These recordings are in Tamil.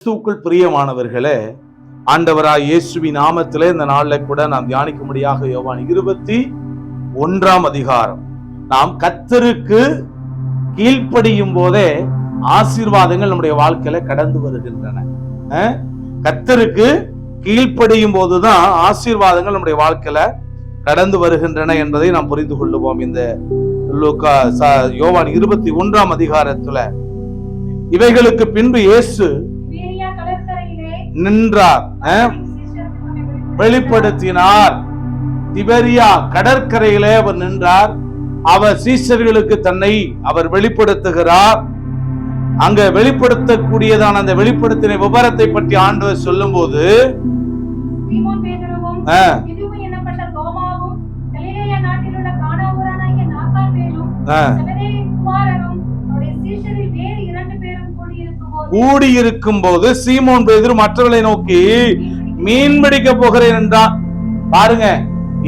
கிறிஸ்துவுக்குள் பிரியமானவர்களே, ஆண்டவராய் இயேசுவின் நாமத்திலே இந்த நாள்ல கூட நாம் தியானிக்கும்படியாக யோவான் 21 அதிகாரம். நாம் கர்த்தருக்கு கீழ்ப்படியும் போதே ஆசீர்வாதங்கள் நம்முடைய வாழ்க்கையில கடந்து வருகின்றன. கர்த்தருக்கு கீழ்ப்படியும் போதுதான் ஆசீர்வாதங்கள் நம்முடைய வாழ்க்கையில கடந்து வருகின்றன என்பதை நாம் புரிந்து கொள்ளுவோம். இந்த யோவான் 21 அதிகாரத்துல இவைகளுக்கு பின்பு இயேசு நின்றார், வெளிப்படுத்தினார். திபெரியா கடற்கரையிலே அவர் நின்றார். அவர் சீஷர்களுக்கு தன்னை அவர் வெளிப்படுத்துகிறார். அங்க வெளிப்படுத்தக்கூடியதான அந்த வெளிப்படுத்தின விவரத்தை பற்றி ஆண்டவர் சொல்லும் போது கூடியிருக்கும் போது சீமோன் பேதுரு மற்றவர்களை நோக்கி மீன் பிடிக்க போகிறேன் என்றான். பாருங்க,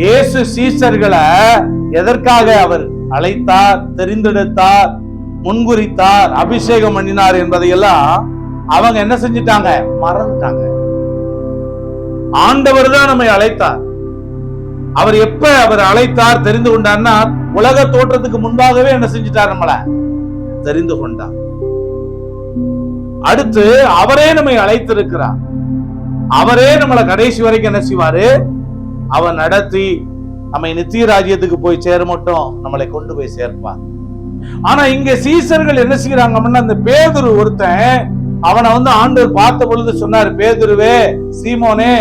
இயேசு சீஷர்களை எதற்காக அவர் அழைத்தார், தெரிந்தெடுத்தார், முன்குறித்தார், அபிஷேகம் பண்ணினார் என்பதையெல்லாம் அவங்க என்ன செஞ்சிட்டாங்க? மறந்துட்டாங்க. ஆண்டவர் தான் நம்மை அழைத்தார். அவர் எப்ப அவர் அழைத்தார், தெரிந்து கொண்டார்னா உலக தோற்றத்துக்கு முன்பாகவே என்ன செஞ்சிட்டார்? நம்மள தெரிந்து கொண்டார். அடுத்து அவரே நம்மை அழைத்திருக்கிறார். அவரே நம்மளை கடைசி வரைக்கும் என்ன செய்வாரு? அவர் நடத்தி நம்மை நித்திய ராஜ்யத்துக்கு போய் சேர மட்டும் நம்மளை கொண்டு போய் சேர்ப்பார். ஆனா இங்க சீசர்கள் என்ன செய்யறாங்க அப்படின்னா, அந்த பேதுரு ஒருத்தன் அவனை ஆண்டவர் பார்த்த பொழுது சொன்னாரு, பேதுருவே, சீமோனே,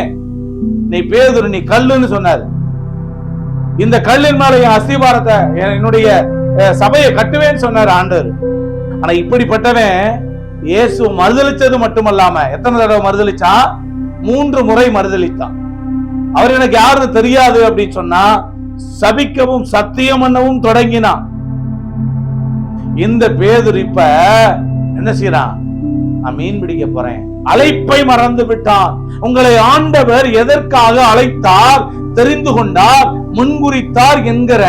நீ பேதுரு, நீ கல்லுன்னு சொன்னாரு. இந்த கல்லின் மேல என் அஸ்திபாரத்தை, என்னுடைய சபையை கட்டுவேன்னு சொன்னாரு ஆண்டவர். ஆனா இப்படிப்பட்டவன் இயேசு மறுதளிச்சது மட்டுமல்லாம எத்தனை தடவை மறுதளிச்சான்? 3 முறை மறுதளித்தான். அவர் எனக்கு யாருன்னு தெரியாது அப்படின்னு சொன்னா சபிக்கவும் சத்தியம் பண்ணவும் தொடங்கினான். இந்த பேதுரு இப்ப என்ன செய்யறான்? நான் மீன் பிடிக்க போறேன். அழைப்பை மறந்து விட்டான். உங்களை ஆண்டவர் எதற்காக அழைத்தார், தெரிந்து கொண்டார், முன்குறித்தார் என்கிற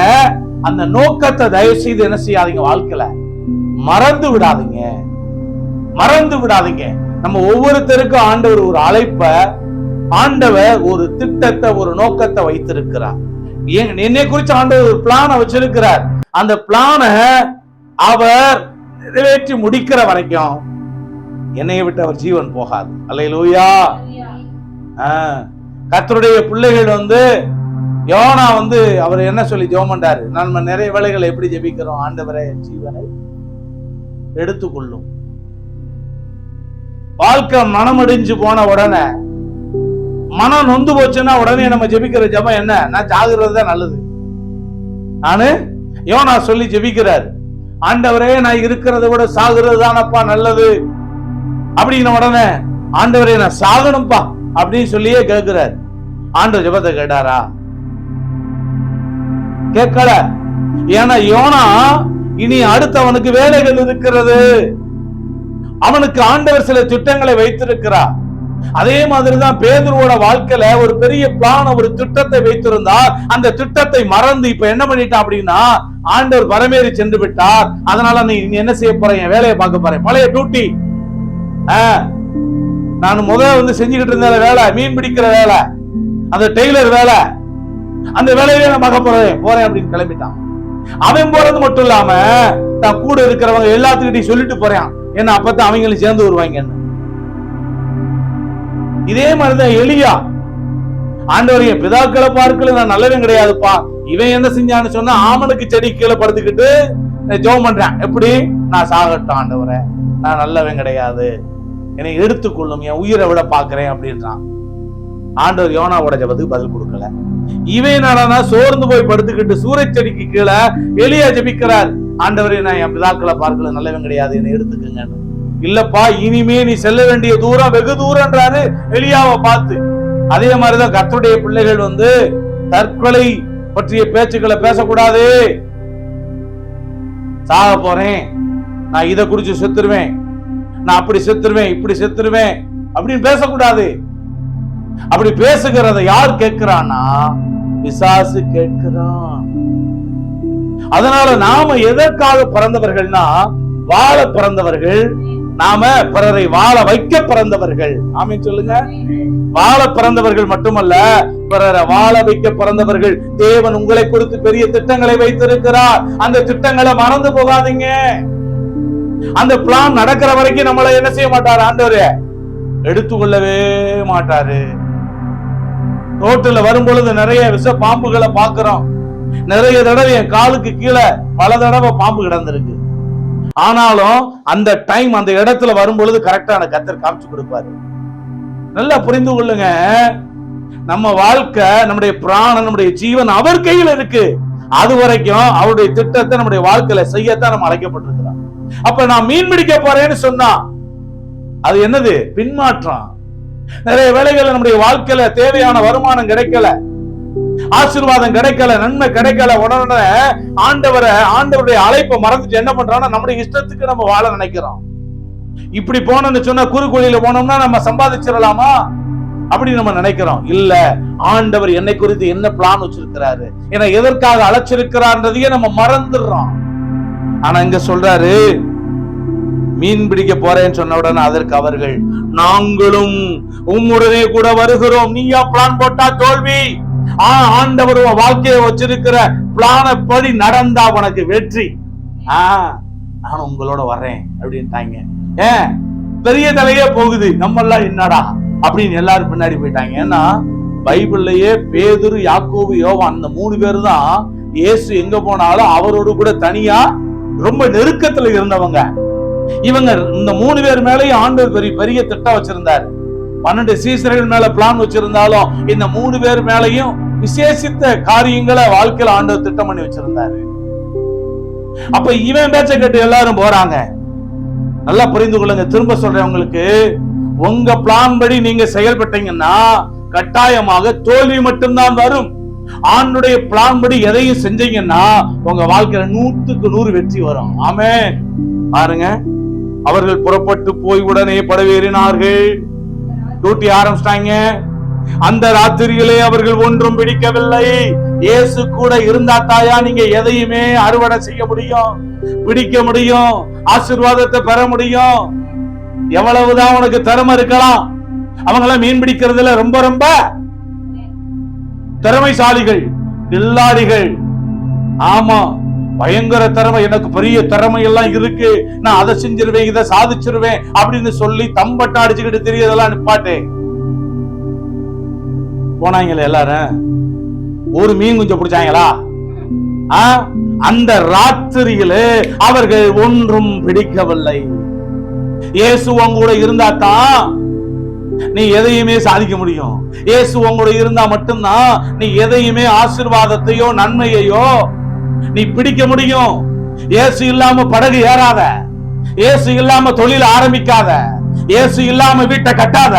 அந்த நோக்கத்தை தயவு செய்து என்ன செய்யாதீங்க, வாழ்க்கையில மறந்து விடாதீங்க, மறந்து விடாதீங்க. நம்ம ஒவ்வொருத்தருக்கும் ஆண்டவர் ஒரு அழைப்ப, ஆண்டவர் ஒரு திட்டத்தை, ஒரு நோக்கத்தை வைத்திருக்கிறார். என்னை குறித்து ஆண்டவர் ஒரு பிளான வச்சிருக்கிறார். அந்த பிளான அவர் நிறைவேற்றி முடிக்கிற வரைக்கும் என்னைய விட்டு அவர் ஜீவன் போகாது. அல்லேலூயா. கர்த்தருடைய பிள்ளைகள் யோனா அவர் என்ன சொல்லி ஜெபம் பண்றாரு? நம்ம நிறைய வேளைகளை எப்படி ஜெபிக்கிறோம்? ஆண்டவரே, ஜீவனை எடுத்துக்கொள்ளும். வாழ்க்கை மனமடிஞ்சு போன உடனே, மனம் நொந்து போச்சுன்னா உடனே நம்ம ஜெபிக்கிற ஜெபம் என்ன? நான் சாகுறது தான் நல்லது. நானு யோனா சொல்லி ஜெபிக்கிறார், ஆண்டவரே, நான் இருக்கிறத விட சாகுறது தானப்பா நல்லது அப்படின்னு. உடனே ஆண்டவரே, நான் சாகணும்பா அப்படின்னு சொல்லியே கேட்கிறார். ஆண்டவர் ஜெபத்தை கேட்டாரா? கேட்கல. ஏன்னா யோனா இனி அடுத்தவனுக்கு வேலைகள் இருக்கிறது. அவனுக்கு ஆண்டவர் சில திட்டங்களை வைத்திருக்கிறார். அதே மாதிரிதான் பேதுருவோட வாழ்க்கையில ஒரு பெரிய பிளான், ஒரு திட்டத்தை வைத்திருந்தார். அந்த திட்டத்தை மறந்து இப்ப என்ன பண்ணிட்டான் அப்படின்னா, ஆண்டவர் பரமேறி சென்று விட்டார். அதனால நீ என்ன செய்ய போற? என் வேலையை பார்க்க போறேன். பழைய டியூட்டி, நான் முதல்ல செஞ்சுக்கிட்டு இருந்த வேலை, மீன் பிடிக்கிற வேலை, அந்த டெய்லர் வேலை, அந்த வேலையிலே நான் பார்க்க போறேன் அப்படின்னு கிளம்பிட்டான். அவன் போறது மட்டும் இல்லாம தான் கூட இருக்கிறவங்க எல்லாத்துக்கிட்டையும் சொல்லிட்டு போறான். ஏன்னா அப்பதான் அவங்களும் சேர்ந்து வருவாங்க. இதே மாதிரிதான் எலியா, ஆண்டவரைய பிதாக்களை பார்க்கல, நான் நல்லவன் கிடையாதுப்பா. இவன் என்ன செஞ்சான்னு சொன்னா, ஆமனுக்கு செடி கீழே படுத்துக்கிட்டு ஜெபம் பண்றான். எப்படி? நான் சாகட்டும் ஆண்டவரை, நான் நல்லவன் கிடையாது, என்னை எடுத்துக்கொள்ளும், என் உயிரை விட பாக்குறேன் அப்படின்றான். ஆண்டவர் யோனாவோட ஜெபத்துக்கு பதில் கொடுக்கல. இவன் நானா சோர்ந்து போய் படுத்துக்கிட்டு சூரஜ் செடிக்கு கீழே எலியா ஜெபிக்கிறார், ஆண்டவரே, நான் என் பிதாக்களை பார்க்கல, நல்லவன் கிடையாது, என்னை எடுத்துக்குங்க. இல்லப்பா, இனிமே நீ செல்ல வேண்டிய தூரம் வெகு தூரம்ன்றாரு எலியாவை பார்த்து. அதே மாதிரிதான் கர்த்தருடைய பிள்ளைகள் தற்கொலை பற்றிய பேச்சுக்களை பேசக்கூடாது. சாக போறேன், நான் இதை குறிச்சு செத்துருவேன், நான் அப்படி செத்துருவேன், இப்படி செத்துருவேன் அப்படின்னு பேசக்கூடாது. அப்படி பேசுகிறத யார் கேட்கிறான்னா, பிசாசு கேட்கிறான். அதனால நாம எதற்காக பிறந்தவர்கள்னா, வாழ பிறந்தவர்கள், நாம பிறரை வாழ வைக்க பிறந்தவர்கள். ஆமென் சொல்லுங்க. வாழ பிறந்தவர்கள் மட்டுமல்ல, பிறரை வாழ வைக்க பிறந்தவர்கள். தேவன் உங்களை குறித்து பெரிய திட்டங்களை வைத்திருக்கிறார். அந்த திட்டங்களை மறந்து போகாதீங்க. அந்த பிளான் நடக்கிற வரைக்கும் நம்மளை என்ன செய்ய மாட்டாரு ஆண்டவரு? எடுத்துக்கொள்ளவே மாட்டாரு. ரோட்டுல வரும்பொழுது நிறைய விஷ பாம்புகளை பாக்குறோம். நிறைய தடவை என் காலுக்கு கீழே பல தடவை பாம்பு கிடந்திருக்கு. ஆனாலும் அந்த டைம் அந்த இடத்துல வரும்பொழுது கரெக்டான கர்த்தர் காமிச்சு கொடுப்பாரு. நல்லா புரிந்து கொள்ளுங்க. நம்ம வாழ்க்கை, நம்முடைய பிராணம், நம்முடைய ஜீவன் அவர் கையில் இருக்கு. அது வரைக்கும் அவருடைய திட்டத்தை நம்முடைய வாழ்க்கையில செய்யத்தான் நம்ம அழைக்கப்பட்டிருக்கிறோம். அப்ப நான் மீன் பிடிக்க போறேன்னு சொன்னா அது என்னது? பின்மாற்றம். நிறைய வேளைகள்ல நம்முடைய வாழ்க்கையில தேவையான வருமானம் கிடைக்கல, ஆசீர்வாதம் கிடைக்கல, நன்மை கிடைக்கல. உடனே ஆண்டவருடைய அழைப்பை மறந்துட்டு என்ன பண்றோம்னா நம்முடைய இஷ்டத்துக்கு நம்ம வாழ நினைக்கிறோம். இப்படி போனோம்னு சொன்னா குறுக்கோளியில போனோம்னா நம்ம சம்பாதிச்சிடலாமா அப்படி நம்ம நினைக்கிறோம். இல்ல, ஆண்டவர் என்னை குறித்து என்ன பிளான் வச்சிருக்கிறாரு, என்னை எதற்காக அழைச்சிருக்கிறார்ன்றதையே நம்ம மறந்துடுறோம். ஆனா இங்க சொல்றாரு, மீன் பிடிக்க போறேன்னு சொன்ன உடனே அதற்கு அவர்கள், நாங்களும் உம்முடனே கூட வருகிறோம். நீயா பிளான் போட்டா தோல்வி, ஆண்டவர் வாழ்க்கையை வச்சிருக்கிற பிளான படி நடந்தா உனக்கு வெற்றி. நான் உங்களோட வர்றேன் அப்படின்ட்டாங்க. ஏன் பெரிய தலையே போகுது, நம்ம எல்லாம் என்னடா அப்படின்னு எல்லாரும் பின்னாடி போயிட்டாங்க. ஏன்னா பைபிள்லயே பேதுரு, யாக்கோபு, யோவான் அந்த 3 பேரு தான் இயேசு எங்க போனாலும் அவரோடு கூட தனியா ரொம்ப நெருக்கத்துல இருந்தவங்க. இவங்க இந்த 3 பேர் மேலேயும் ஆண்டவர் பெரிய திட்டம் வச்சிருந்தாரு. 12 சீசர்கள் மேல பிளான் வச்சிருந்தாலும் இந்த 3 பேர் மேலையும் விசேஷித்த காரியங்களை வாழ்க்கையில ஆண்டவர் திட்டம் பண்ணி வச்சிருந்தாரு. அப்ப இவன் பேச்ச கேட்டு எல்லாரும் போறாங்க. நல்லா புரிந்து கொள்ளுங்க. திரும்ப சொல்றேன் உங்களுக்கு, உங்க பிளான் படி நீங்க செயல்பட்டீங்கன்னா கட்டாயமாக தோல்வி மட்டும்தான் வரும். ஆண்டுடைய பிளான் படி எதையும் செஞ்சீங்கன்னா உங்க வாழ்க்கையில 100க்கு 100 வெற்றி வரும். ஆமென். பாருங்க, அவர்கள் புறப்பட்டு போய் உடனே படவேறினார்கள். டியூட்டி ஆரம்பிச்சிட்டாங்க. அந்த ராத்திரியிலே அவர்கள் ஒன்றும் பிடிக்கவில்லை. இயேசு கூட இருந்தா தாயா நீங்க எதையுமே அறுவடை செய்ய முடியும், பிடிக்க முடியும், ஆசீர்வாதத்தை பெற முடியும். எவ்வளவுதான் உனக்கு திறமை இருக்கலாம், அவங்கள மீன் பிடிக்கிறதுல ரொம்ப ரொம்ப திறமைசாலிகள், கில்லாடிகள். ஆமா, பயங்கர திறமை, எனக்கு பெரிய திறமை எல்லாம் இருக்கு, நான் அதை செஞ்சிருவேன், இதை சாதிச்சிருவேன் அப்படின்னு சொல்லி தம்பட்ட அடிச்சுக்கிட்டு தெரியதெல்லாம் நிப்பாட்டே போனாங்களே எல்லாரும். ஒரு மீன் குஞ்சம் பிடிச்சாங்களா? அந்த ராத்திரியிலே அவர்கள் ஒன்றும் பிடிக்கவில்லை. இயேசு உங்கூட இருந்தா தான் நீ எதையுமே சாதிக்க முடியும். இயேசு உங்கூட இருந்தா மட்டும்தான் நீ எதையுமே ஆசீர்வாதத்தையோ நன்மையையோ நீ பிடிக்க முடியும். இயேசு இல்லாம படகு ஏறாத, இயேசு இல்லாம தொழில் ஆரம்பிக்காத, இயேசு இல்லாம வீட்டை கட்டாத,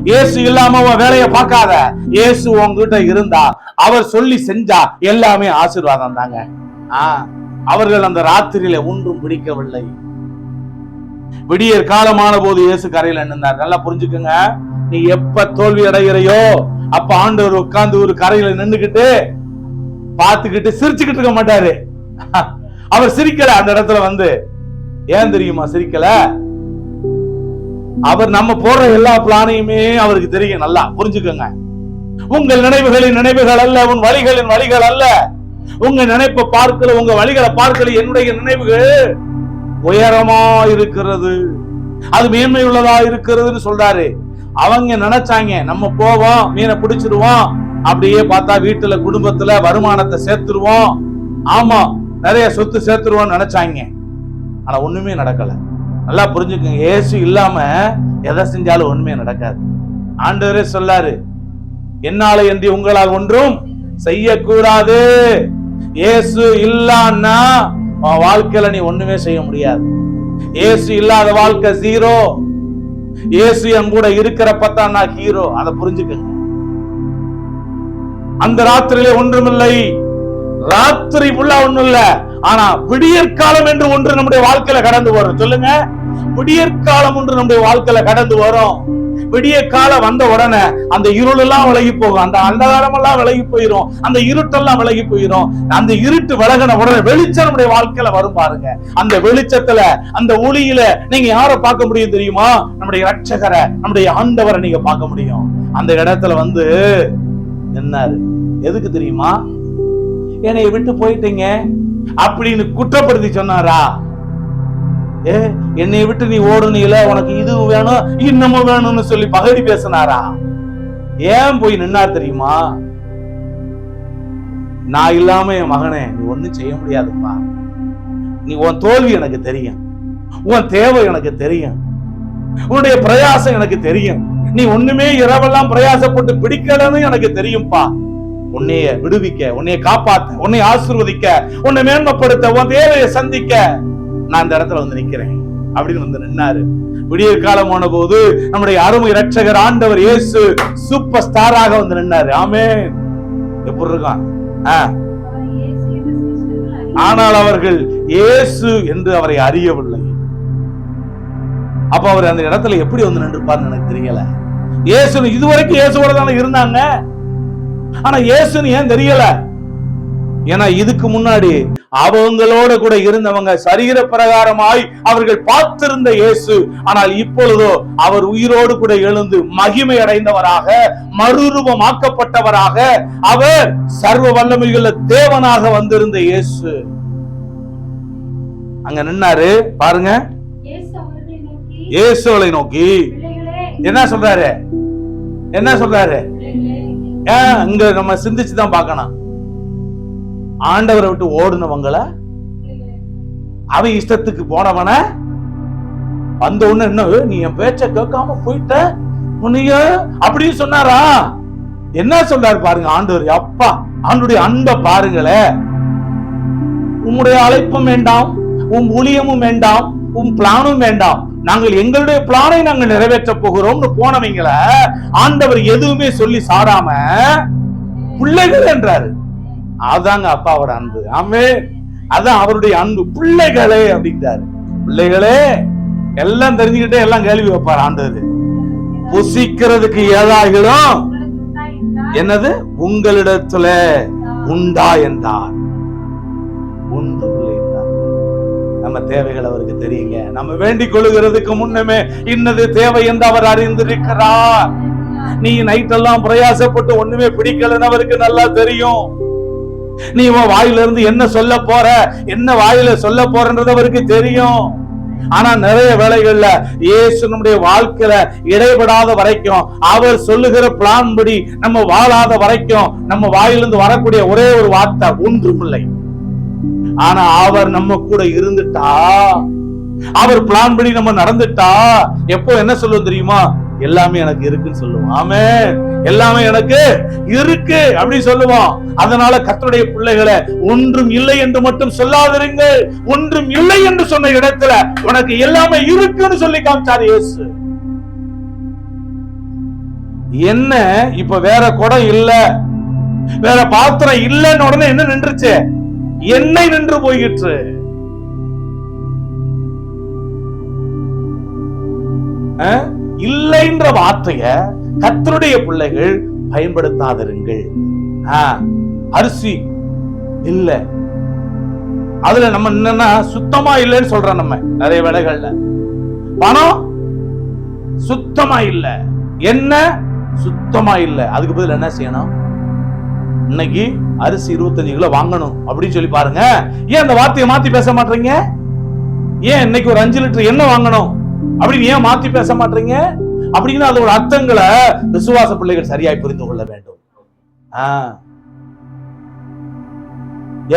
இயேசு இல்லாம வேலையை பார்க்காத. இயேசு உங்ககிட்ட இருந்தா, அவர் சொல்லி செஞ்சா எல்லாமே ஆசீர்வாதம் தாங்க. அவர்கள் அந்த ராத்திரியில ஒன்றும் பிடிக்கவில்லை. விடியற் காலமான போது இயேசு கரையில நின்றார். நல்லா புரிஞ்சுக்கோங்க. நீ எப்ப தோல்வி அடைகிறையோ அப்ப ஆண்டவர் உட்கார்ந்து ஒரு கரையில நின்னுகிட்டு பார்த்துக்கிட்டு சிரிச்சுக்கிட்டு இருக்க மாட்டாரு. அவர் சிரிக்கல அந்த இடத்துல வந்து. ஏன் தெரியுமா சிரிக்கல? அவர் நம்ம போடுற எல்லா பிளானையுமே அவருக்கு தெரியும். நல்லா புரிஞ்சுக்கோங்க. உங்கள் நினைவுகளின் நினைவுகள் அல்ல, உன் வழிகளின் வழிகள் அல்ல. உங்க நினைப்பை பார்க்கல, உங்க வழிகளை பார்க்கல. என்னுடைய நினைவுகள் உயரமா இருக்கிறது, அது மேன்மை உள்ளதா இருக்கிறதுன்னு சொல்றாரு. அவங்க நினைச்சாங்க நம்ம போவோம், மீனை பிடிச்சிருவோம், அப்படியே பார்த்தா வீட்டுல குடும்பத்துல வருமானத்தை சேர்த்துருவோம், ஆமா நிறைய சொத்து சேர்த்துருவோம் நினைச்சாங்க. ஆனா ஒண்ணுமே நடக்கல. நல்லா புரிஞ்சுக்கோங்க. இயேசு இல்லாம எதை செஞ்சாலும் ஒண்ணுமே நடக்காது. ஆண்டவரே சொல்லாரு, என்னால என்று உங்களால் ஒன்றும் செய்யக்கூடாது. இயேசு இல்லன்னா வாழ்க்கையில நீ ஒண்ணுமே செய்ய முடியாது. இயேசு இல்லாத வாழ்க்கை ஜீரோ. இயேசு என் கூட இருக்கிறப்பதான் நான் ஹீரோ. அதை புரிஞ்சுக்கங்க. அந்த ராத்திரியிலே ஒன்றுமில்லை. ராத்திரி ஃபுல்லா ஒண்ணும் இல்ல, ஆனா விடியற்காலம் என்று ஒன்று நம்முடைய வாழ்க்கையில கடந்து வரும். சொல்லுங்க, விடியற்காலம் ஒன்று நம்முடைய வாழ்க்கையில கடந்து வரும். விடிய காலம் வந்த உடனே அந்த இருள் எல்லாம் விலகி போகும், அந்த அந்தகாரம் எல்லாம் விலகி போயிடும், அந்த இருட்டெல்லாம் விலகி போயிடும். அந்த இருட்டு விலகின உடனே வெளிச்சம் நம்முடைய வாழ்க்கையில வரும் பாருங்க. அந்த வெளிச்சத்துல, அந்த ஒளியில நீங்க யாரை பார்க்க முடியும் தெரியுமா? நம்முடைய ரட்சகரை, நம்முடைய ஆண்டவரை நீங்க பார்க்க முடியும். அந்த இடத்துல வந்து நின்னாரு. எதுக்கு தெரியுமா? என்னை விட்டு போயிட்டீங்க அப்படின்னு குற்றப்படுத்தி சொன்னாரா? என்னை விட்டு நீ ஓடுனீல, உனக்கு இது வேணும் இன்னமும் வேணும்னு சொல்லி பகடி பேசினாரா? ஏன் போய் நின்னார் தெரியுமா? நான் இல்லாம என் மகனே நீ ஒண்ணும் செய்ய முடியாதுப்பா. நீ உன் தோல்வி எனக்கு தெரியும், உன் தேவை எனக்கு தெரியும், உன்னுடைய பிரயாசம் எனக்கு தெரியும். நீ ஒண்ணுமே இரவெல்லாம் பிரயாசப்பட்டு பிடிக்கலன்னு எனக்கு தெரியும்பா. உன்னைய விடுவிக்க, உன்னைய காப்பாத்த, உன்னை ஆசீர்வதிக்க, உன்னை மேன்மைப்படுத்த, உன் தேவையை சந்திக்க நான் இந்த இடத்துல வந்து நிக்கிறேன் அப்படின்னு வந்து நின்னாரு. விடிய காலம் ஆன போது நம்முடைய அருமை இரட்சகர் ஆண்டவர் இயேசு சூப்பர் ஸ்டாராக வந்து நின்னாரு. ஆமென். எப்படி இருக்கான்? ஆனால் அவர்கள் இயேசு என்று அவரை அறியவில்லை. அப்ப அவர் அந்த இடத்துல எப்படி வந்து நின்றுப்பார்னு எனக்கு தெரியல. இயேசு இதுவரைக்கும் இயேசுவோட தானே இருந்தாங்க, ஆனா இயேசுன்னு ஏன் தெரியல? ஏன்னா இதுக்கு முன்னாடி அவங்களோட கூட இருந்தவங்க சரீர பிரகாரமாய் அவர்கள் பார்த்திருந்த இயேசு, ஆனால் இப்பொழுதோ அவர் உயிரோடு கூட எழுந்து மகிமை அடைந்தவராக, மறுரூபமாக்கப்பட்டவராக, அவர் சர்வ வல்லமையுள்ள தேவனாக வந்திருந்த இயேசு அங்க நின்னாரு பாருங்க. இயேசுவை நோக்கி என்ன சொல்றாரு? என்ன சொல்றாரு? இங்க நம்ம சிந்திச்சுதான் பார்க்கணும். ஆண்டவரை விட்டு ஓடுனவங்கள, அவன் இஷ்டத்துக்கு போனவன வந்த உடனே என்ன நீ என் பேச்ச கேட்காம போயிட்ட உன்னைய அப்படின்னு சொன்னாரா? என்ன சொல்றாரு பாருங்க ஆண்டவர். அப்பா ஆண்டுடைய அன்பை பாருங்களே. உம்முடைய அழைப்பும் வேண்டாம், உன் ஊழியமும் வேண்டாம், உன் பிளானும் வேண்டாம், நாங்கள் எங்களுடைய பிளானை நாங்கள் நிறைவேற்ற போகிறோம்னு போனவங்கள ஆண்டவர் எதுவுமே சொல்லி சாடாம பிள்ளைகள் என்றாரு. அதாங்க அப்பாவோட அன்பு. ஆமென். அதான் அவருடைய அன்பு. பிள்ளைகளே அப்படின்றாரு. பிள்ளைகளே எல்லாம் தெரிஞ்சுக்கிட்டே எல்லாம் கேள்வி வைப்பார் ஆண்டவர். புசிக்கிறதுக்கு ஏதாகிடும் என்னது உங்களிடத்துல உண்டா என்றார். உண்டு என்றார். நம்ம தேவைகள் அவருக்கு தெரியுங்க. நம்ம வேண்டிக் கொள்ளுகிறதுக்கு முன்னமே இன்னது தேவை என்று அவர் அறிந்திருக்கிறார். நீ நைட்டெல்லாம் பிரயாசப்பட்டு ஒண்ணுமே பிடிக்கலன்னு அவருக்கு நல்லா தெரியும். நீ உன் வாயில இருந்து என்ன சொல்ல போற, என்ன வாயில சொல்ல போறன்றது அவருக்கு தெரியும். ஆனா நிறைய வேளைகள்ல இயேசு நம்முடைய வாழ்க்கையில இடைபடாத வரைக்கும், அவர் சொல்லுகிற பிளான் படி நம்ம வாழாத வரைக்கும் நம்ம வாயிலிருந்து வரக்கூடிய ஒரே ஒரு வார்த்தை ஒன்றுமில்லை. ஆனா அவர் நம்ம கூட இருந்துட்டா, அவர் பிளான் படி நம்ம நடந்துட்டா எப்போ என்ன சொல்லுவோம் தெரியுமா? எல்லாமே எனக்கு இருக்குன்னு சொல்லுவோம். ஆமென். எல்லாமே எனக்கு இருக்கு அப்படி சொல்லுவோம். அதனால கர்த்தருடைய பிள்ளைகளை ஒன்றும் இல்லை என்று மட்டும் சொல்லாதிருங்கள். ஒன்றும் இல்லை என்று சொன்ன இடத்துல உனக்கு எல்லாமே இருக்குன்னு சொல்லி காமிச்சார் இயேசு. என்ன இப்ப வேற குடம் இல்ல, வேற பாத்திரம் இல்லன்னு உடனே என்ன நின்றுச்சு? எண்ணெய் நின்று போயிற்று. இல்லைன்ற வார்த்தைய கர்த்தருடைய பிள்ளைகள் பயன்படுத்தாதிருங்கள். அரிசி இல்ல, அதுல நம்ம என்னன்னா சுத்தமா இல்லைன்னு சொல்றோம். நம்ம நிறைய வேளைகள்ல பணம் சுத்தமா இல்ல, என்ன சுத்தமா இல்ல, அதுக்கு பதில் என்ன செய்யணும்? இன்னைக்கு அரிசி 25 கிலோ வாங்கணும் அப்படின்னு சொல்லி பாருங்க. ஏன் அந்த வார்த்தையை மாத்தி பேச மாட்டீங்க? ஏன் இன்னைக்கு ஒரு 5 லிட்டர் எண்ணெய் வாங்கணும் அப்படின்னு ஏன் மாத்தி பேச மாட்டீங்க? அப்படின்னா அதோட அர்த்தங்களை விசுவாச பிள்ளைகள் சரியாய் புரிந்து கொள்ள வேண்டும்.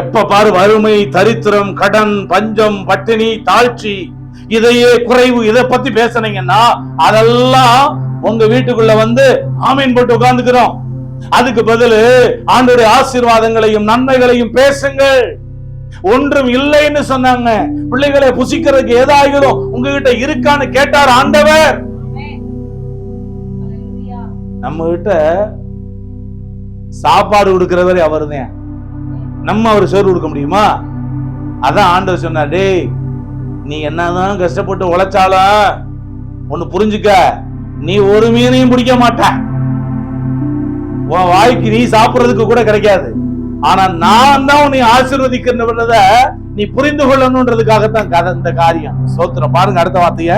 எப்ப பாரு வறுமை, தரித்திரம், கடன், பஞ்சம், பட்டினி, தாழ்ச்சி, இதையே குறைவு, இதை பத்தி பேசுனீங்கன்னா அதெல்லாம் உங்க வீட்டுக்குள்ள வந்து ஆமீன் போட்டு உட்கார்ந்துக்கிறோம். அதுக்கு பதில் ஆண்டவருடைய ஆசீர்வாதங்களையும் நன்மைகளையும் பேசுங்கள். ஒன்றும் இல்லைன்னு சொன்னாங்க. பிள்ளைகளை புசிக்கிறதுக்கு ஏதாகிடும் உங்ககிட்ட இருக்கான்னு கேட்டார் ஆண்டவர். நம்ம கிட்ட சாப்பாடு கொடுக்கிறவரே அவர்தான். நம்ம அவர் சோறு கொடுக்க முடியுமா? அதான் ஆண்டவர் சொன்னார், டேய் நீ என்னதான் கஷ்டப்பட்டு உழைச்சாலும் ஒண்ணு புரிஞ்சுக்க, நீ ஒரு மீனையும் பிடிக்க மாட்ட, உன் வாய்க்கு நீ சாப்பிடுறதுக்கு கூட கிடைக்காது. ஆனா நான் தான் உன்னை ஆசீர்வதிக்கிறத நீ புரிந்து கொள்ளணும்ன்றதுக்காகத்தான் கதை இந்த காரியம். சோத்திரம். பாருங்க அடுத்த வார்த்தைய.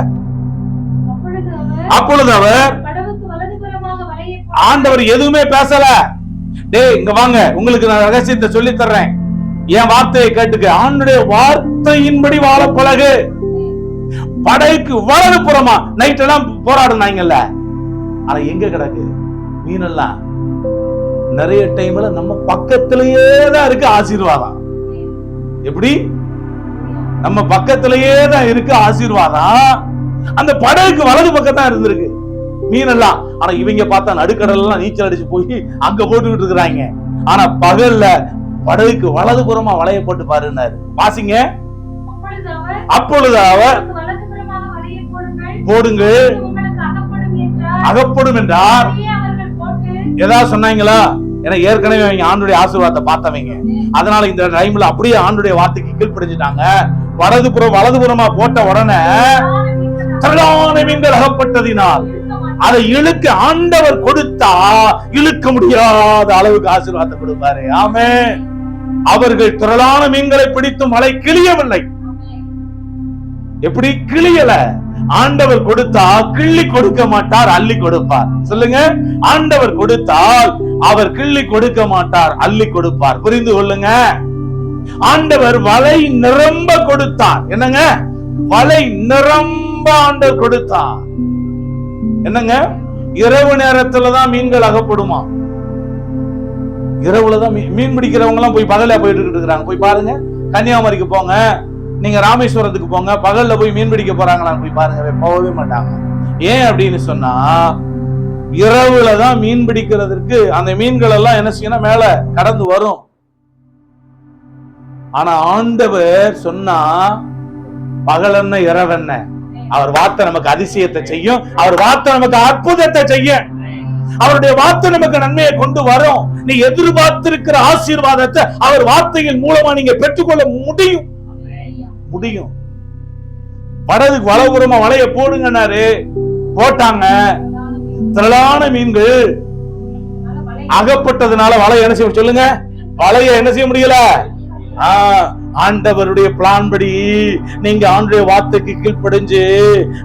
அப்பொழுது அவர் ஆண்டவர் எதுவுமே பேசல. டேய் இங்க வாங்க, உங்களுக்கு நான் ரகசியத்தை சொல்லி தர்றேன், என் வார்த்தையை கேட்டுக்க. ஆண்டுடைய வார்த்தையின்படி வாழ பழகு. படைக்கு வலது புறமா நைட் எல்லாம் போராடுனாங்கல்ல, ஆனா எங்க கிடக்கு மீனெல்லாம்? நிறைய டைம்ல நம்ம பக்கத்திலேயே தான் இருக்கு ஆசீர்வாதம். எப்படி? நம்ம பக்கத்திலேயே தான் இருக்கு ஆசீர்வாதம். அந்த படகுக்கு வலது பக்கம் தான் இருந்திருக்கு மீனெல்லாம். ஆனா இவங்க பார்த்தா நடுக்கடல் எல்லாம் நீச்சல் அடிச்சு போய் அங்க போட்டுக்கிட்டு இருக்கிறாங்க. ஆனா பகல்ல படகுக்கு வலது புறமா வலைய போட்டு பாருன்னாரு. வாசிங்க. அப்பொழுது அவர் போடுங்க அகப்படும் என்றார். ஏதாவது சொன்னாங்களா? ஏன்னா ஏற்கனவே அவங்க ஆண்டுடைய ஆசீர்வாதத்தை பார்த்தவங்க. அதனால இந்த டைம்ல அப்படியே ஆண்டுடைய வார்த்தைக்கு கீழ்ப்படிஞ்சிட்டாங்க. வலதுபுறமா போட்ட உடனே திரளான மீன்கள் அகப்பட்டதினால் அதை இழுக்க ஆண்டவர் கொடுத்தா இழுக்க முடியாத அளவுக்கு ஆசீர்வாதத்தை கொடுப்பாரு. ஆமென். அவர்கள் திரளான மீன்களை பிடித்தும் மலை கிளியவில்லை. எப்படி கிளியல? ஆண்டவர் கொடுத்தா கிள்ளி கொடுக்க மாட்டார், அள்ளி கொடுப்பார். சொல்லுங்க. ஆண்டவர் கொடுத்தால் அவர் கிள்ளி கொடுக்க மாட்டார், அள்ளி கொடுப்பார். புரிந்து கொள்ளுங்க. ஆண்டவர் வலை நிரம்ப கொடுத்தார். என்னங்க? வலை நிரம்ப ஆண்டவர் கொடுத்தார். என்னங்க? இரவு நேரத்துலதான் மீன்கள் அகப்படுமா? இரவுலதான் மீன் பிடிக்கிறவங்க எல்லாம் போய் பகல்ல போயிட்டு இருக்கிறாங்க. போய் பாருங்க. கன்னியாகுமரிக்கு போங்க, நீங்க ராமேஸ்வரத்துக்கு போங்க, பகல்ல போய் மீன் பிடிக்க போறாங்களா போய் பாருங்க. போகவே மாட்டாங்க. ஏன் அப்படின்னு சொன்னா, இரவுலதான் மீன் பிடிக்கிறதுக்கு அந்த மீன்கள் எல்லாம் என்ன செய்யணும், மேல கடந்து வரும். ஆனா ஆண்டவர் சொன்னா பகல் என்ன இரவு என்ன, அவர் வார்த்தை நமக்கு அதிசயத்தை செய்யும். அவர் வார்த்தை நமக்கு அற்புதத்தை செய்யும். அவருடைய வார்த்தை நமக்கு நன்மையை கொண்டு வரும். நீ எதிர்பார்த்திருக்கிற ஆசீர்வாதத்தை அவர் வார்த்தையின் மூலமா நீங்க பெற்றுக்கொள்ள முடியும். படகுக்கு வலதுபுறமா வலைய போடுங்கன்னாரு. போட்டாங்க. திரளான மீன்கள் அகப்பட்டதுனால வலைய என்ன செய்ய சொல்லுங்க, வலைய என்ன செய்ய முடியல. ஆண்டவருடைய பிளான் படி நீங்க ஆண்டவருடைய வார்த்தைக்கு கீழ்ப்படிஞ்சு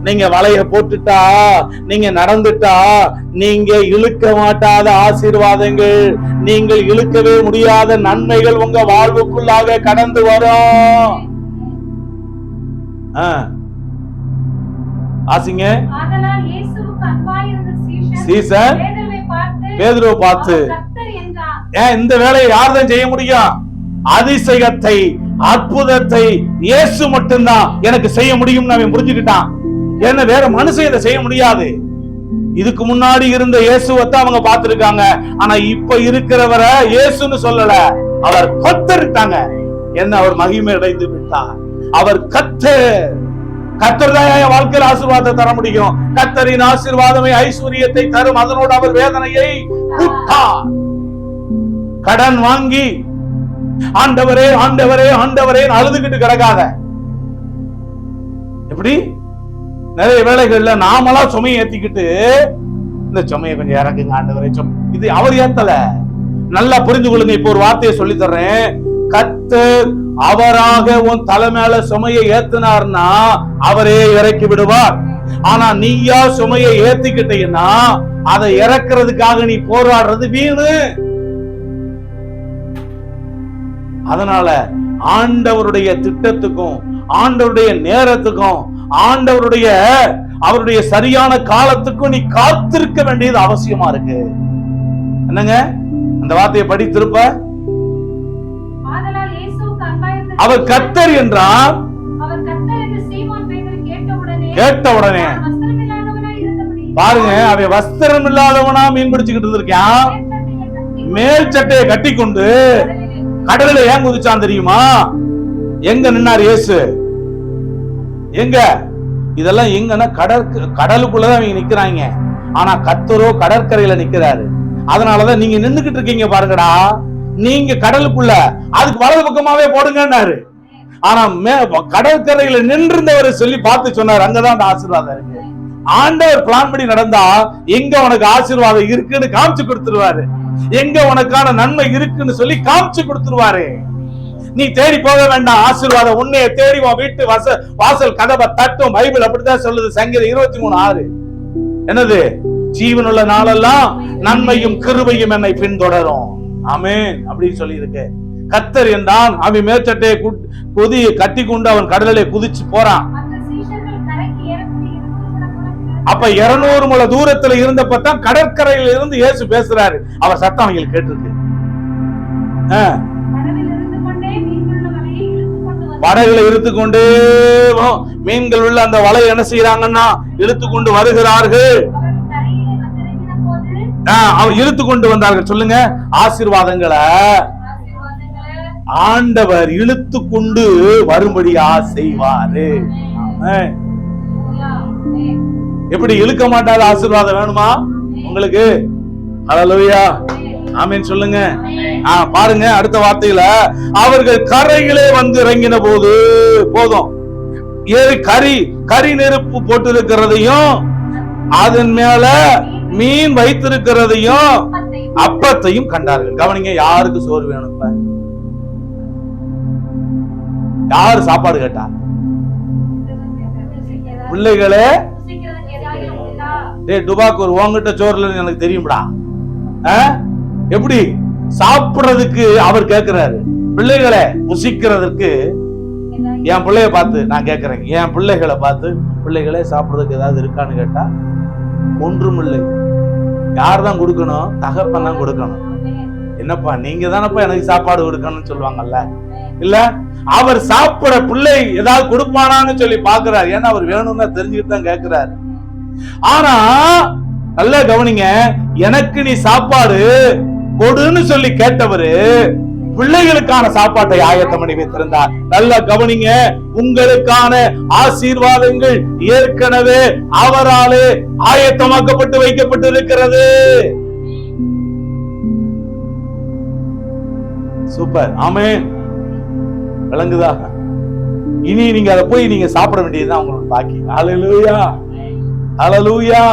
நீங்க வலைய போட்டுட்டா, நீங்க நடந்துட்டா, நீங்க இழுக்க மாட்டாத ஆசீர்வாதங்கள், நீங்கள் இழுக்கவே முடியாத நன்மைகள் உங்க வாழ்வுக்குள்ளாக கடந்து வரும். ஆசிங்க. சீசன் பேதுருவை பார்த்து, இந்த வேலையை யார்தான் செய்ய முடியும்? அதிசயத்தை, அற்புதத்தை இயேசு மட்டும்தான் எனக்கு செய்ய முடியும். அவன் புரிஞ்சுக்கிட்டான். என்ன வேற மனுஷன் இதை செய்ய முடியாது. இதுக்கு முன்னாடி இருந்த இயேசுவத்தான் அவங்க பார்த்திருக்காங்க. ஆனா இப்ப இருக்கிறவரை இயேசுன்னு சொல்லல, அவர் கர்த்தர்ட்டாங்க. என்ன, அவர் மகிமை அடைந்து விட்டார். அவர் கர்த்தர். கர்த்தர் தான் என் வாழ்க்கையில் ஆசீர்வாதத்தை தர முடியும். கர்த்தரின் ஆசீர்வாதமே ஐஸ்வர்யத்தை தரும். அதனோடு அவர் வேதனையை கூட்டார். கடன் வாங்கி ஆண்டவரே ஆண்டவரே ஆண்டவரே அழுதுகிட்டு கிடக்காத. எப்படி? நிறைய வேலைகள்ல நாமளா சுமையை ஏத்திக்கிட்டு, இந்த சுமையை கொஞ்சம் இறக்குங்க ஆண்டவரே, இது அவர் ஏத்தல. நல்லா புரிந்து கொள்ளுங்க. இப்ப ஒரு வார்த்தையை சொல்லி தர்றேன். கர்த்தர் அவராக உன் தலை மேல சுமையை ஏத்தினார்னா அவரே இறக்கி விடுவார். ஆனா நீயா சுமையை ஏத்திக்கிட்டீங்கன்னா அதை இறக்குறதுக்காக நீ போராடுறது வீணு. அதனால ஆண்டவருடைய திட்டத்துக்கும் ஆண்டவருடைய நேரத்துக்கும் அவருடைய சரியான காலத்துக்கும் நீ காத்திருக்க வேண்டியது அவசியமா இருக்கு. என்னங்க அந்த வார்த்தையை படி திருப்ப. அவர் கர்த்தர் என்றார். கேட்ட உடனே பாருங்க, அவன் வஸ்திரம் இல்லாதவனா மீன் பிடிச்சுக்கிட்டு இருக்கான். மேல் சட்டையை கட்டி கொண்டு கடலில் ஏன் குதிச்சான் தெரியுமா? எங்க நின்னார் இயேசு? எங்க? இதெல்லாம் எங்கன்னா கடலுக்குள்ளதான் அவங்க நிக்கிறாங்க. ஆனா கர்த்தரோ கடற்கரையில நிக்கிறாரு. அதனாலதான் நீங்க நின்னுகிட்டு இருக்கீங்க பாருங்கடா. நீங்க கடலுக்குள்ள அதுக்கு வலது பக்கமாவே போடுங்கன்னாரு. ஆனா கடற்கரையில நின்றிருந்தவரை சொல்லி பார்த்து சொன்னார், அங்கதான் அந்த ஆசீர்வாதம் இருக்கு. ஆண்டவர் பிளான் படி நடந்தா எங்க உனக்கு ஆசீர்வாதம் இருக்குன்னு காமிச்சு கொடுத்துருவாரு, எங்க உனக்கான நன்மை இருக்குன்னு சொல்லி காமிச்சு கொடுத்துருவாரு. நீ தேடி போக வேண்டாம், ஆசீர்வாதம் உன்னைய தேடி வீட்டு வாசல் கதவை தட்டும். பைபிள் அப்படித்தான் சொல்லுது, சங்கீதம் 23:6. என்னது? ஜீவனுள்ள நாளெல்லாம் நன்மையும் கிருபையும் என்னை பின்தொடரும். ஆமென் அப்படின்னு சொல்லி இருக்கு. கர்த்தர் என்றான், அவன் மேற்சட்டையை கட்டி கொண்டு அவன் கடலிலே குதிச்சு போறான். அப்ப 200 முழ தூரத்துல இருந்தப்பதான் கடற்கரையில இருந்து இயேசு பேசுறாரு. அவர் சத்தம் அவங்களுக்கு கேட்டிருக்கு. படகுல இழுத்துக்கொண்டே மீன்கள் உள்ள அந்த வலை என்ன செய்யறாங்கன்னா இழுத்து கொண்டு வருகிறார்கள். இழுத்து கொண்டு வந்தார்கள். சொல்லுங்க, ஆசீர்வாதங்களை ஆண்டவர் இழுத்து கொண்டு வரும்படியா செய்வாரு. எப்படி இழுக்க மாட்டாத ஆசீர்வாதம் வேணுமா உங்களுக்கு? ஹல்லேலூயா, ஆமென் சொல்லுங்க. பாருங்க அடுத்த வார்த்தையில, அவர்கள் கரையிலே வந்து இறங்கின போது போதும் கரி நெருப்பு போட்டு இருக்கிறதையும் அதன் மேல மீன் வைத்திருக்கிறதையும் அப்பத்தையும் கண்டார்கள். கவனிங்க, யாருக்கு சோறு வேணும்? இப்ப யாரு சாப்பாடு கேட்டா? பிள்ளைகளே, டுபாக்கூர் உங்ககிட்ட சோறுல எனக்கு தெரியும்டா. எப்படி சாப்பிடுறதுக்கு அவர் கேட்கிறாரு. பிள்ளைகளை புசிக்கிறதுக்கு என் பிள்ளைய பார்த்து நான் கேட்கிறேன், என் பிள்ளைகளை பார்த்து, பிள்ளைகளே சாப்பிடுறதுக்கு ஏதாவது இருக்கான்னு கேட்டா ஒன்றும் இல்லை. யார் தான் கொடுக்கணும்? தகப்பன் தான் கொடுக்கணும். என்னப்பா நீங்க தானப்பா எனக்கு சாப்பாடு கொடுக்கணும்னு சொல்லுவாங்கல்ல. இல்ல, அவர் சாப்பிட பிள்ளை ஏதாவது கொடுப்பானான்னு சொல்லி பாக்குறாரு. ஏன்னா அவர் வேணும்னு தெரிஞ்சுக்கிட்டு தான் கேட்கிறாரு. ஆனா நல்லா கவனிங்க, எனக்கு நீ சாப்பாடு கொடுன்னு சொல்லி கேட்டவரு பிள்ளைகளுக்கான சாப்பாட்டை ஆயத்தம் பண்ணி வைத்திருந்தார். நல்லா கவனிங்க, உங்களுக்கான ஆசீர்வாதங்கள் ஏற்கனவே அவராலே ஆயத்தமாக்கப்பட்டு வைக்கப்பட்டு இருக்கிறது. சூப்பர், ஆமென். விளங்குதா? இனி நீங்க அதை போய் நீங்க சாப்பிட வேண்டியதுதான் உங்களுக்கு பாக்கி. ஹல்லேலூயா, ஹல்லேலூயா.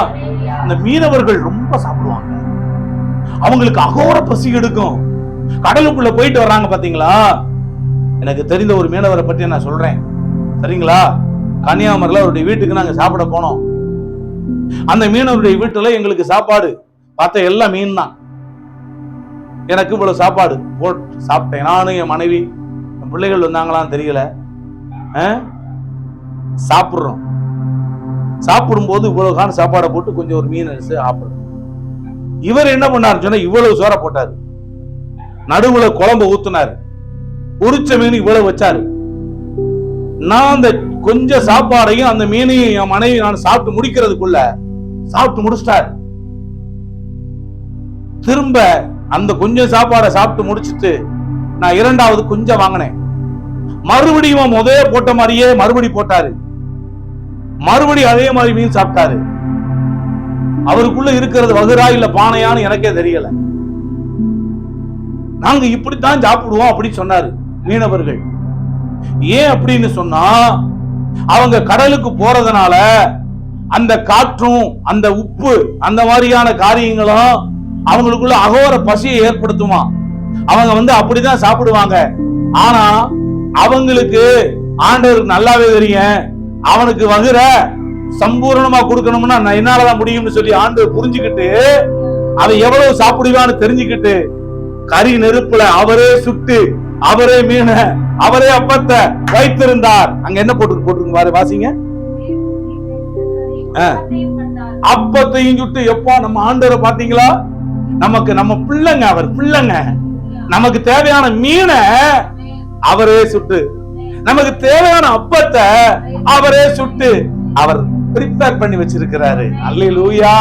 இந்த மீனவர்கள் ரொம்ப சாப்பிடுவாங்க, அவங்களுக்கு அகோர பசி எடுக்கும். கடலுக்குள்ள போயிட்டு வர்றாங்க பாத்தீங்களா? எனக்கு தெரிந்த ஒரு மீனவரை பற்றி நான் சொல்றேன், சரிங்களா? கன்னியாகுமரியில அவருடைய வீட்டுக்கு நாங்க சாப்பிட போனோம். அந்த மீனவருடைய வீட்டுல எங்களுக்கு சாப்பாடு பார்த்தா எல்லாம் மீன் தான். எனக்கு இவ்வளவு சாப்பாடு போட்டு சாப்பிட்டேன். நானும் என் மனைவி, என் பிள்ளைகள் வந்தாங்களான்னு தெரியல. சாப்பிடுறோம். சாப்பிடும் போது இவ்வளவு காண சாப்பாடை போட்டு கொஞ்சம் ஒரு மீன் அரிசி சாப்பிடுறோம். இவர் என்ன பண்ணாரு சொன்னா, இவ்வளவு சோற போட்டாரு, நடுவுல குழம்பு ஊத்துனாரு, உரிச்ச மீன் இவ்வளவு வச்சாரு. நான் அந்த கொஞ்சம் சாப்பாடையும் அந்த மீனையும் என் மனைவி நான் சாப்பிட்டு முடிக்கிறதுக்குள்ள சாப்பிட்டு முடிச்சிட்டாரு. திரும்ப அந்த கொஞ்சம் சாப்பாடை சாப்பிட்டு முடிச்சுட்டு நான் இரண்டாவது கொஞ்சம் வாங்கினேன். மறுபடியும் முதல்ல போட்ட மாதிரியே மறுபடி போட்டாரு. மறுபடி அதே மாதிரி மீன் சாப்பிட்டாரு. அவருக்குள்ள இருக்கிறது வகுரா இல்ல பானையான்னு எனக்கே தெரியல. நாங்க இப்படித்தான் சாப்பிடுவோம் அப்படி சொன்னாரு மீனவர்கள். ஏன் அப்படின்னு சொன்னா, அவங்க கடலுக்கு போறதுனால அந்த காற்றும் அந்த உப்பு அந்த மாதிரியான காரியங்களும் அவங்களுக்குள்ள அகோர பசியை ஏற்படுத்துமா. அவங்க அப்படிதான் சாப்பிடுவாங்க. ஆனா அவங்களுக்கு ஆண்டவருக்கு நல்லாவே தெரியும், அவனுக்கு வகுர சம்பூர்ணமா கொடுக்கணும்னா என்னாலதான் முடியும்னு சொல்லி ஆண்டவர் புரிஞ்சுக்கிட்டு அவன் எவ்வளவு சாப்பிடுவான்னு தெரிஞ்சுக்கிட்டு கரி நெருப்புல அவரே சுட்டு அவரே மீன அவரே அப்பத்தை வைத்திருந்தார். அங்க என்ன போட்டு வாசிங்க. அப்பத்தையும் சுட்டு எப்பா நம்ம ஆண்டவரை பாத்தீங்களா? நமக்கு நம்ம பிள்ளைங்க, அவர் பிள்ளைங்க, நமக்கு தேவையான மீனை அவரே சுட்டு, நமக்கு தேவையான அப்பத்தை அவரே சுட்டு அவர் பிரிப்பேர் பண்ணி வச்சிருக்கிறாரு. அல்லேலூயா.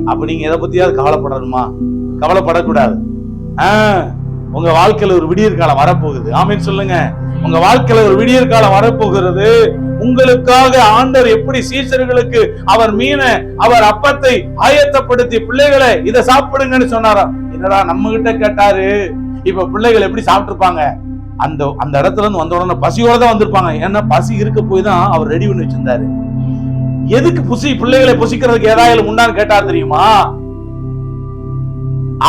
அப்ப நீங்க எதை பத்தியாவது கவலைப்படணுமா? கவலைப்படக்கூடாது. உங்க வாழ்க்கையில ஒரு விடியற் காலம் வரப்போகுது. ஆமென் சொல்லுங்க. உங்க வாழ்க்கையில ஒரு விடியற் காலம் வரப்போகிறது. உங்களுக்காக ஆண்டவர் எப்படி சீசர்களுக்கு அவர் மீனை அவர் அப்பத்தை ஆயத்தப்படுத்தி பிள்ளைகளை இதை சாப்பிடுங்கன்னு சொன்னாராம். என்னடா நம்ம கிட்ட கேட்டாரு. இப்ப பிள்ளைகள் எப்படி சாப்பிட்டுருப்பாங்க? அந்த இடத்துல இருந்து வந்த உடனே பசியோட தான் வந்திருப்பாங்க. ஏன்னா பசி இருக்க போய் தான் அவர் ரெடி பண்ணி வச்சிருந்தாரு. எதுக்கு பிள்ளைகளை புசிக்கிறதுக்கு ஏதாவது உண்டான்னு கேட்டா தெரியுமா?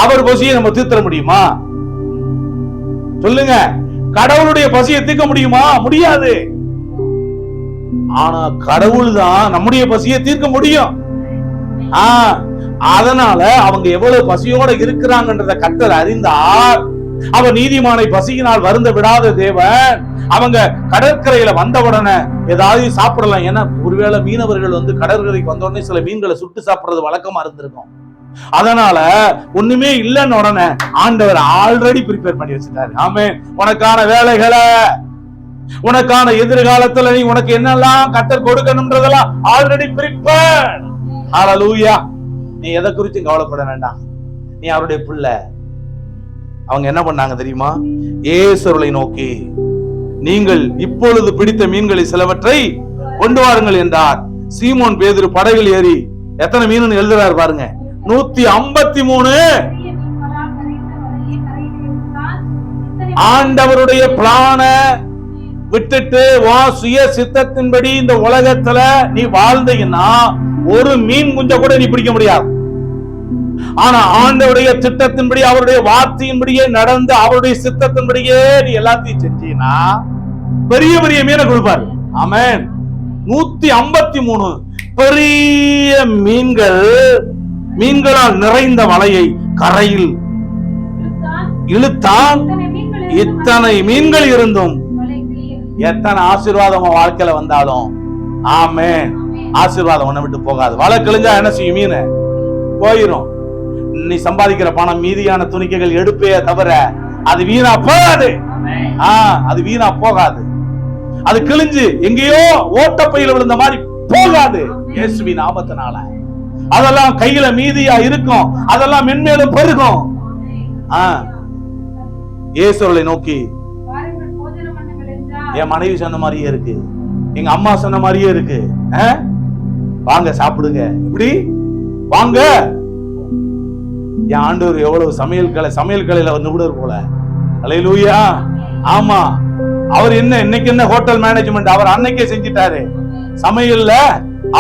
அவர் பசியை நம்ம தீர்த்த முடியுமா? சொல்லுங்க. கடவுளுடைய பசியை தீர்க்க முடியுமா? முடியாது. ஆனா கடவுள் தான் நம்முடைய பசியை தீர்க்க முடியும். அதனால அவங்க எவ்வளவு பசியோட இருக்கிறாங்கன்றத கர்த்தர் அறிந்தார். அவர் நீதிமானை பசியினால் வருந்த விடாத தேவன். அவங்க கடற்கரையில வந்தவுடனே ஏதாவது சாப்பிடலாம். ஏன்னா ஒருவேளை மீனவர்கள் கடற்கரைக்கு வந்த உடனே சில மீன்களை சுட்டு சாப்பிடுறது வழக்கமா இருந்திருக்கும். அதனால ஒண்ணுமே இல்லைன்னு உடனே ஆண்டவர் ஆல்ரெடி ப்ரிப்பேர் பண்ணி வச்சுட்டாரு. ஆமென். உனக்கான வேலைகளை, உனக்கான எதிர்காலத்துல நீ உனக்கு என்னெல்லாம் கர்த்தர் கொடுக்கணும்ன்றதெல்லாம் ஆல்ரெடி ப்ரிப்பேர். ஹல்லேலூயா. நீ எதை குறித்தும் கவலைப்பட வேண்டாம். நீ அவருடைய பிள்ளை. அவங்க என்ன பண்ணாங்க தெரியுமா? இயேசுவை நோக்கி, நீங்கள் இப்பொழுது பிடித்த மீன்களை சிலவற்றை கொண்டு வாருங்கள் என்றார். சீமோன் பேதுரு படகில் ஏறி எத்தனை மீன் எழுதுறாரு பாருங்க, 153. ஆண்டவருடைய பிளான விட்டுட்டு வா சுய சித்தத்தின்படி இந்த உலகத்துல நீ வாழ்ந்தீங்கன்னா ஒரு மீன் குஞ்ச கூட நீ பிடிக்க முடியாது. ஆனா ஆண்டவருடைய திட்டத்தின்படி, அவருடைய வார்த்தையின்படியே நடந்து, அவருடைய சித்தத்தின்படியே நீ எல்லாத்தையும் செஞ்சீனா பெரிய பெரிய மீனை கொடுப்பாரு. ஆமென். 153 பெரிய மீன்களால் நிறைந்த வலையை கரையில் இழுத்தான். இத்தனை மீன்கள் இருந்தும் எத்தனை ஆசீர்வாதம் வாழ்க்கையில வந்தாலும், ஆமென், ஆசீர்வாதம் ஒண்ணு விட்டு போகாது. வலை கிழிஞ்சா என்ன செய்யும்? மீன் போயிரும். நீ சம்பாதிக்கிற பணம் மீதியான துணிக்கைகள் எடுப்பே தவிர அது வீணா போகாது. அது வீணா போகாது. அது கிழிஞ்சு எங்கேயோ ஓட்டப்பையில விழுந்த மாதிரி போகாது. இயேசுவின் நாமத்தினால அதெல்லாம் கையில மீதியா இருக்கும். அதெல்லாம் மென்மேலும் பெருகும். இயேசுவை நோக்கி, என் மனைவி சொன்ன மாதிரியே இருக்கு, எங்க அம்மா சொன்ன மாதிரியே இருக்கு, வாங்க சாப்பிடுங்க, இப்படி வாங்க. என் ஆண்டவர் எவ்வளவு சமையல் கலையில நிபுணர் போல. அல்லேலூயா. ஆமா, அவர் என்ன இன்னைக்கு என்ன ஹோட்டல் மேனேஜ்மெண்ட் அவர் அன்னைக்கே செஞ்சிட்டாரு. சமையல்ல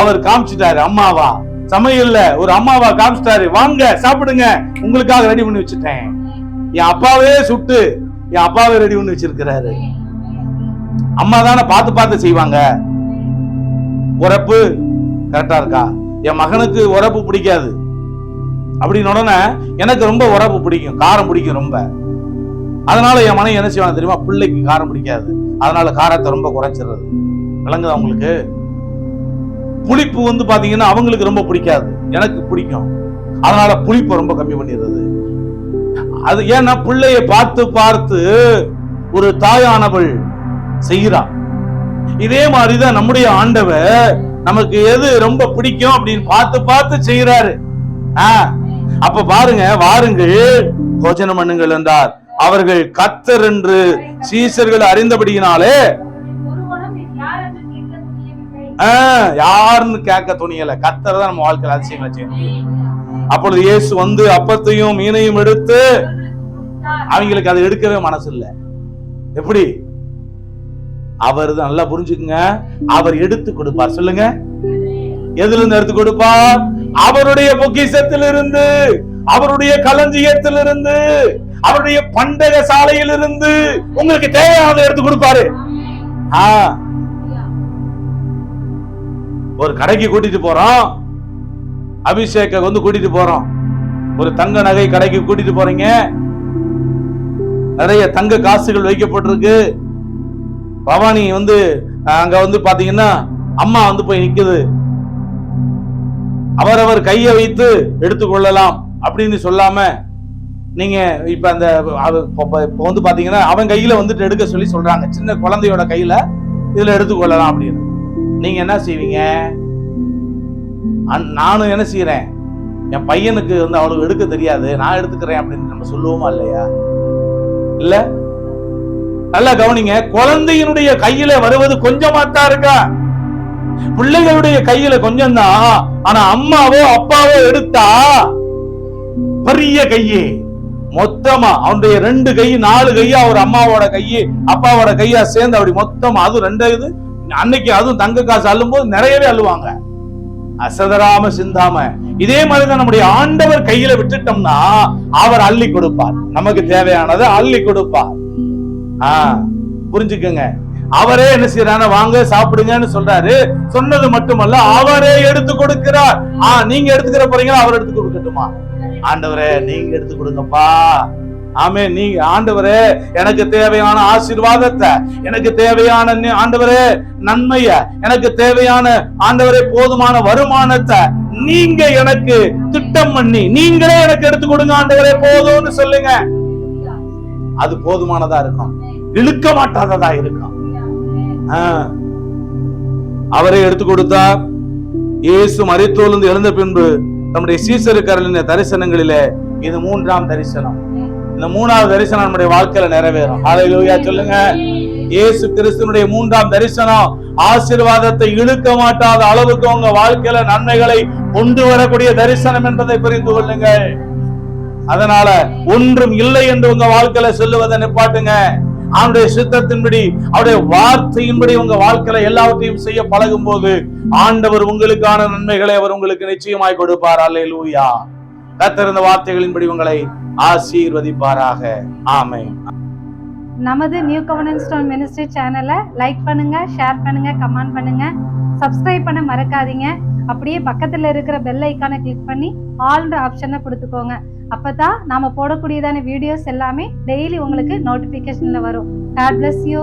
அவர் காமிச்சிட்டாரு அம்மாவா, சமையல்ல ஒரு அம்மாவா காமிச்சிட்டாரு. வாங்க சாப்பிடுங்க, உங்களுக்காக ரெடி பண்ணி வச்சுட்டேன். என் அப்பாவே சுட்டு என் அப்பாவே ரெடி பண்ணி வச்சிருக்கிறாரு. அம்மா தானே பார்த்து பார்த்து செய்வாங்க. உரப்பு கரெக்டா இருக்கா? என் மகனுக்கு உரப்பு பிடிக்காது அப்படின்னு உடனே எனக்கு ரொம்ப உரப்பு பிடிக்கும், காரம் பிடிக்கும் ரொம்ப. அதனால என் மனைவி என்ன செய்வாங்க தெரியுமா? பிள்ளைக்கு காரம் பிடிக்காது, அதனால காரத்தை ரொம்ப குறைச்சிடுறது. விளங்குதா உங்களுக்கு? புளிப்பு பாத்தீங்கன்னா அவங்களுக்கு ரொம்ப பிடிக்காது, எனக்கு பிடிக்கும், அதனால புளிப்பை ரொம்ப கம்மி பண்ணிடுறது. அது ஏன்னா பிள்ளைய பார்த்து பார்த்து ஒரு தாயானவள் செய்கிறா. இதே மாதிரிதான் நம்முடைய ஆண்டவர் நமக்கு எது ரொம்ப பிடிக்கும் அப்படின்னு பார்த்து பார்த்து செய்யறாரு. அப்ப பாருங்க, வாருங்கள் போஜனம் பண்ணுங்கள் என்றார். அவர்கள் கர்த்தர் என்று சீஷர்கள் அறிந்தபடியினாலே யாருன்னு கேட்க துணியல. கர்த்தர் தான் நம்ம வாழ்க்கையில் அதிசயங்களை செய்யணும். அப்பொழுது இயேசு அப்பத்தையும் மீனையும் எடுத்து, அவங்களுக்கு அதை எடுக்கவே மனசு இல்லை. எப்படி? அவர் தான் நல்லா புரிஞ்சுக்குங்க, அவர் எடுத்து கொடுப்பார். சொல்லுங்க, எதுல இருந்து எடுத்து கொடுப்பார்? அவருடைய பொக்கிஷத்திலிருந்து, அவருடைய களஞ்சியத்திலிருந்து, அவருடைய பண்டக சாலையிலிருந்து உங்களுக்கு தேவையானதை எடுத்து கொடுப்பாரு. ஒரு கடைக்கு கூட்டிட்டு போறோம், அபிஷேக கூட்டிட்டு போறோம். ஒரு தங்க நகை கடைக்கு கூட்டிட்டு போறீங்க, நிறைய தங்க காசுகள் வைக்கப்பட்டிருக்கு. பவானி அங்க பாத்தீங்கன்னா அம்மா போய் நிக்குது. அவரவர் கையை வைத்து எடுத்துக்கொள்ளலாம் அப்படின்னு சொல்லாம, நீங்க இப்ப அந்த பாத்தீங்கன்னா அவன் கையில எடுக்க சொல்லி சொல்றாங்க. சின்ன குழந்தையோட கையில இதுல எடுத்துக்கொள்ளலாம் அப்படின்னு. நீங்க என்ன செய்வீங்க? நானும் என்ன செய்யறேன், என் பையனுக்கு அவளுக்கு எடுக்க தெரியாது, நான் எடுத்துக்கிறேன் அப்படின்னு நம்ம சொல்லுவோமா இல்லையா? இல்ல, நல்லா கவனிங்க. குழந்தையினுடைய கையில வருவது கொஞ்சமா தான் இருக்கா? பிள்ளைகளுடைய கையில கொஞ்சம் தான். ஆனா அம்மாவோ அப்பாவோ எடுத்தா பெரிய கையே, மொத்தமா அவனுடைய 2 கை 4 கையா ஒரு அம்மாவோட கையை அப்பாவோட கையா சேர்ந்து அப்படி மொத்தமா, அது 2 இது அன்னைக்கு அதுவும் தங்க காசு அள்ளும் போது நிறையவே அள்ளுவாங்க. அசதராம சிந்தாம. இதே மாதிரிதான் நம்முடைய ஆண்டவர் கையில விட்டுட்டோம்னா அவர் அள்ளி கொடுப்பார். நமக்கு தேவையானதை அள்ளி கொடுப்பார். புரிஞ்சுக்கங்க. அவரே என்ன செய்யறாரு, வாங்க சாப்பிடுங்கன்னு சொல்றாரு. சொன்னது மட்டுமல்ல, அவரே எடுத்து கொடுக்கிறார். நீங்க எடுத்துக்கிற போறீங்களா, அவர் எடுத்து கொடுக்கட்டுமா? ஆண்டவரே நீங்க எடுத்து கொடுங்கப்பா. ஆமே. நீங்க ஆண்டவரே எனக்கு தேவையான ஆசீர்வாதத்தை, எனக்கு தேவையான ஆண்டவரே நன்மைய, எனக்கு தேவையான ஆண்டவரே போதுமான வருமானத்தை நீங்க எனக்கு திட்டம் பண்ணி நீங்களே எனக்கு எடுத்து கொடுங்க ஆண்டவரே, போதும்னு சொல்லுங்க. அது போதுமானதா இருக்கும், இழுக்க மாட்டாததா இருக்கும். அவரே எடுத்து கொடுத்தார். இயேசு மரித்தோலிருந்து எழுந்த பின்பு நம்முடைய சீசருக்கு அருளின தரிசனங்களிலே இது 3ஆம் தரிசனம். இந்த 3வது தரிசனம் நம்முடைய வாழ்க்கையில நிறைவேறும். ஹல்லேலூயா சொல்லுங்க. இயேசு கிறிஸ்துவினுடைய 3ஆம் தரிசனம் ஆசீர்வாதத்தை இழுக்க மாட்டாத அளவுக்கு உங்க வாழ்க்கையில நன்மைகளை கொண்டு வரக்கூடிய தரிசனம் என்பதை புரிந்து கொள்ளுங்கள். அதனால ஒன்றும் இல்லை என்று உங்க வாழ்க்கையில சொல்லுவதை நிப்பாட்டுங்க. அவருடைய சித்தத்தின்படி, அவருடைய வார்த்தையின்படி உங்க வாழ்க்கையில எல்லாவற்றையும் செய்ய பழகும் போது ஆண்டவர் உங்களுக்கான நன்மைகளை அவர் உங்களுக்கு நிச்சயமாய் கொடுப்பார். அல்லேலூயா. கர்த்தர் இந்த வார்த்தைகளின்படி உங்களை ஆசீர்வதிப்பாராக. ஆமென். நமது நியூ கவர்னன்ஸ் ஸ்டோன் மினிஸ்ட்ரி சேனலை லைக் பண்ணுங்க, ஷேர் பண்ணுங்க, கமெண்ட் பண்ணுங்க, சப்ஸ்கிரைப் பண்ண மறக்காதீங்க. அப்படியே பக்கத்துல இருக்கிற பெல் ஐக்கானை கிளிக் பண்ணி ஆல்ன்ற ஆப்ஷனை கொடுத்துக்கோங்க. அப்பதான் நாம போடக்கூடியதான வீடியோஸ் எல்லாமே டெய்லி உங்களுக்கு நோட்டிபிகேஷன்ல வரும். God bless you.